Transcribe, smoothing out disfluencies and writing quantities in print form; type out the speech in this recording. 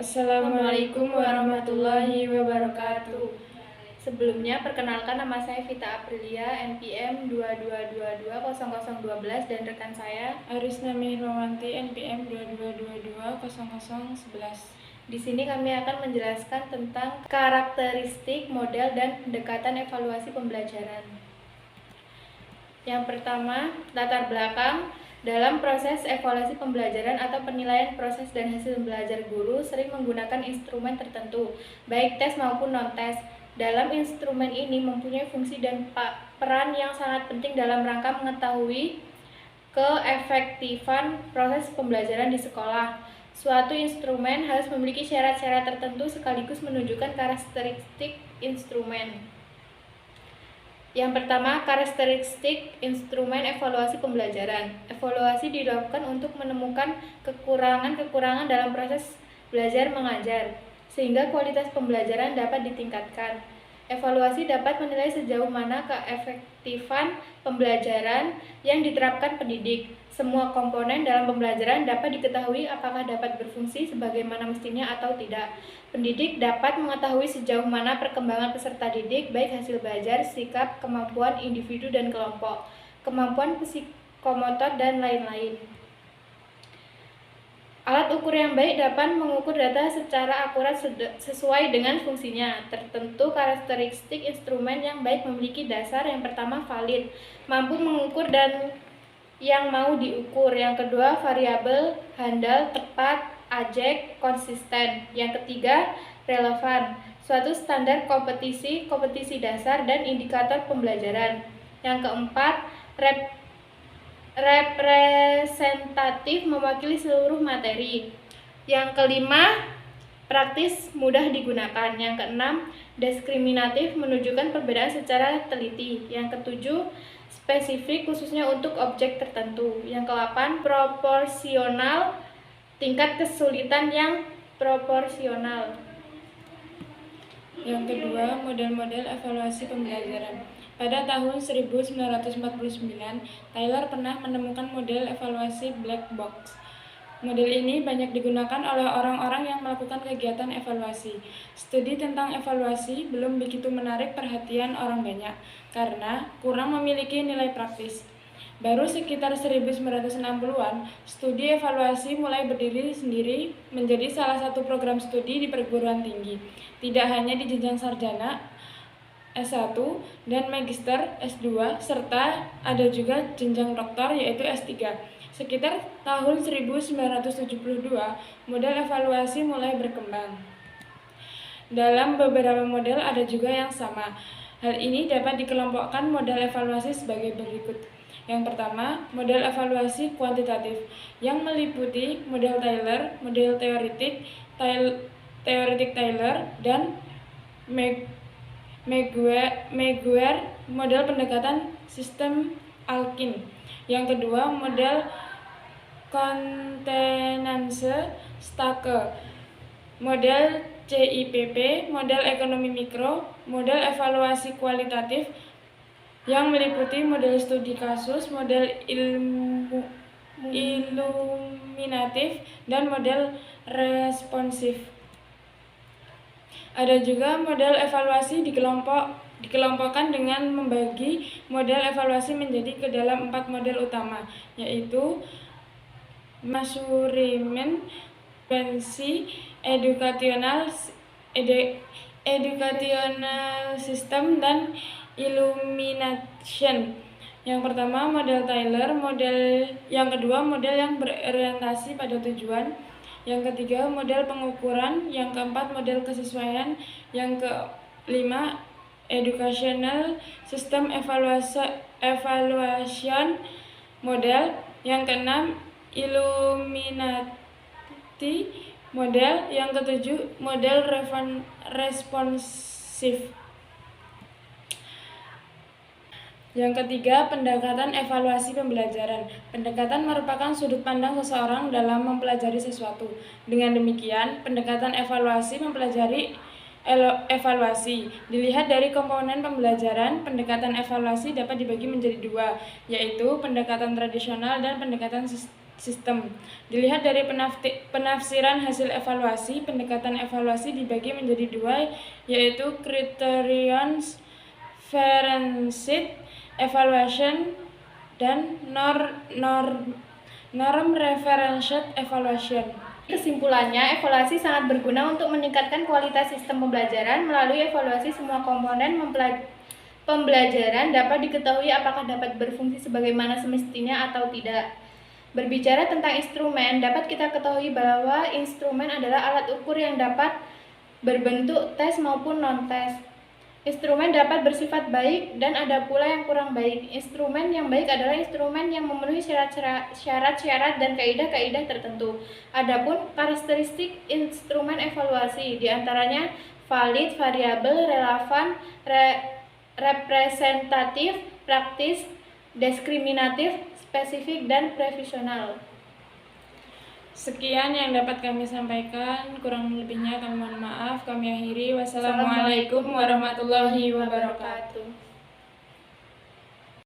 Assalamualaikum warahmatullahi wabarakatuh. Sebelumnya, perkenalkan nama saya Vita Aprilia, NPM 22220012 dan rekan saya Arisna Mihrawanti, NPM 22220011. Di sini kami akan menjelaskan tentang karakteristik, model, dan pendekatan evaluasi pembelajaran. Yang pertama, latar belakang. Dalam proses evaluasi pembelajaran atau penilaian proses dan hasil belajar guru sering menggunakan instrumen tertentu, baik tes maupun non-tes. Dalam instrumen ini mempunyai fungsi dan peran yang sangat penting dalam rangka mengetahui keefektifan proses pembelajaran di sekolah. Suatu instrumen harus memiliki syarat-syarat tertentu sekaligus menunjukkan karakteristik instrumen. Yang pertama, karakteristik instrumen evaluasi pembelajaran. Evaluasi dilakukan untuk menemukan kekurangan-kekurangan dalam proses belajar mengajar, sehingga kualitas pembelajaran dapat ditingkatkan. Evaluasi dapat menilai sejauh mana keefektifan pembelajaran yang diterapkan pendidik. Semua komponen dalam pembelajaran dapat diketahui apakah dapat berfungsi sebagaimana mestinya atau tidak. Pendidik dapat mengetahui sejauh mana perkembangan peserta didik, baik hasil belajar, sikap, kemampuan individu dan kelompok, kemampuan psikomotor, dan lain-lain. Alat ukur yang baik dapat mengukur data secara akurat sesuai dengan fungsinya. Tertentu karakteristik instrumen yang baik memiliki dasar. Yang pertama, valid, mampu mengukur dan yang mau diukur. Yang kedua, variabel, handal, tepat, ajek, konsisten. Yang ketiga, relevan, suatu standar kompetisi dasar dan indikator pembelajaran. Yang keempat, representatif, mewakili seluruh materi. Yang kelima, praktis, mudah digunakan. Yang keenam, diskriminatif, menunjukkan perbedaan secara teliti. Yang ketujuh, spesifik, khususnya untuk objek tertentu. Yang ke-8, proporsional, tingkat kesulitan yang proporsional. Yang kedua, model-model evaluasi pembelajaran. Pada tahun 1949, Taylor pernah menemukan model evaluasi black box. Model ini banyak digunakan oleh orang-orang yang melakukan kegiatan evaluasi. Studi tentang evaluasi belum begitu menarik perhatian orang banyak karena kurang memiliki nilai praktis. Baru sekitar 1960-an, studi evaluasi mulai berdiri sendiri menjadi salah satu program studi di perguruan tinggi, tidak hanya di jenjang sarjana, S1 dan magister S2, serta ada juga jenjang doktor yaitu S3. Sekitar tahun 1972, model evaluasi mulai berkembang. Dalam beberapa model ada juga yang sama. Hal ini dapat dikelompokkan model evaluasi sebagai berikut. Yang pertama, model evaluasi kuantitatif yang meliputi model Taylor, model teoretik Taylor, dan Maguire, model pendekatan sistem Alkin. Yang kedua, model Contenance Stake, model CIPP, model ekonomi mikro, model evaluasi kualitatif yang meliputi model studi kasus, model iluminatif, dan model responsif. Ada juga model evaluasi dikelompokkan dengan membagi model evaluasi menjadi ke dalam 4 model utama, yaitu measurement, frequency, educational system, dan illumination. Yang pertama, model Taylor, yang kedua, model yang berorientasi pada tujuan. Yang ketiga, model pengukuran. Yang keempat, model kesesuaian. Yang kelima, educational system evaluation model. Yang keenam, illuminati model. Yang ketujuh, model responsif. Yang ketiga, pendekatan evaluasi pembelajaran. Pendekatan merupakan sudut pandang seseorang dalam mempelajari sesuatu. Dengan demikian, pendekatan evaluasi mempelajari evaluasi. Dilihat dari komponen pembelajaran, pendekatan evaluasi dapat dibagi menjadi dua, yaitu pendekatan tradisional dan pendekatan sistem. Dilihat dari penafsiran hasil evaluasi, pendekatan evaluasi dibagi menjadi dua, yaitu criterions Ferenczi evaluation dan norm referenced evaluation. Kesimpulannya, evaluasi sangat berguna untuk meningkatkan kualitas sistem pembelajaran. Melalui evaluasi, semua komponen pembelajaran dapat diketahui apakah dapat berfungsi sebagaimana semestinya atau tidak. Berbicara tentang instrumen, dapat kita ketahui bahwa instrumen adalah alat ukur yang dapat berbentuk tes maupun non-tes. Instrumen dapat bersifat baik dan ada pula yang kurang baik. Instrumen yang baik adalah instrumen yang memenuhi syarat-syarat dan kaidah-kaidah tertentu. Adapun karakteristik instrumen evaluasi diantaranya valid, variabel, relevan, representatif, praktis, diskriminatif, spesifik, dan profesional. Sekian yang dapat kami sampaikan, kurang lebihnya kami mohon maaf. Kami akhiri. Wassalamualaikum warahmatullahi wabarakatuh.